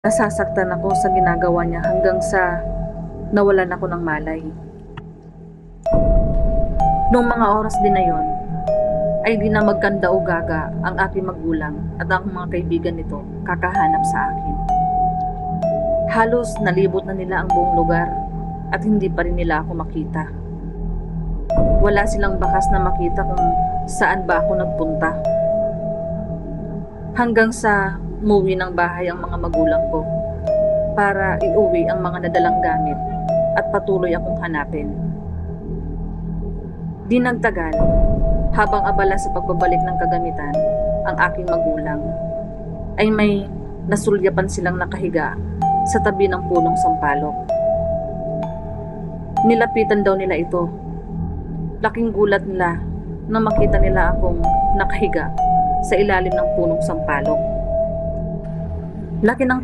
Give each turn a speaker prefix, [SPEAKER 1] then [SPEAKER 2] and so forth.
[SPEAKER 1] Nasasaktan ako sa ginagawa niya hanggang sa nawalan ako ng malay. Noong mga oras din na yon, ay di na magkanda o gaga ang aking magulang at ang mga kaibigan nito kakahanap sa akin. Halos nalibot na nila ang buong lugar at hindi pa rin nila ako makita. Wala silang bakas na makita kung saan ba ako nagpunta. Hanggang sa umuwi ng bahay ang mga magulang ko para iuwi ang mga nadalang gamit at patuloy akong hanapin. Di nagtagal, habang abala sa pagbabalik ng kagamitan ang aking magulang, ay may nasulyapan silang nakahiga sa tabi ng punong sampalok. Nilapitan daw nila ito. Laking gulat nila nang makita nila akong nakahiga sa ilalim ng punong sampalok. Laki ng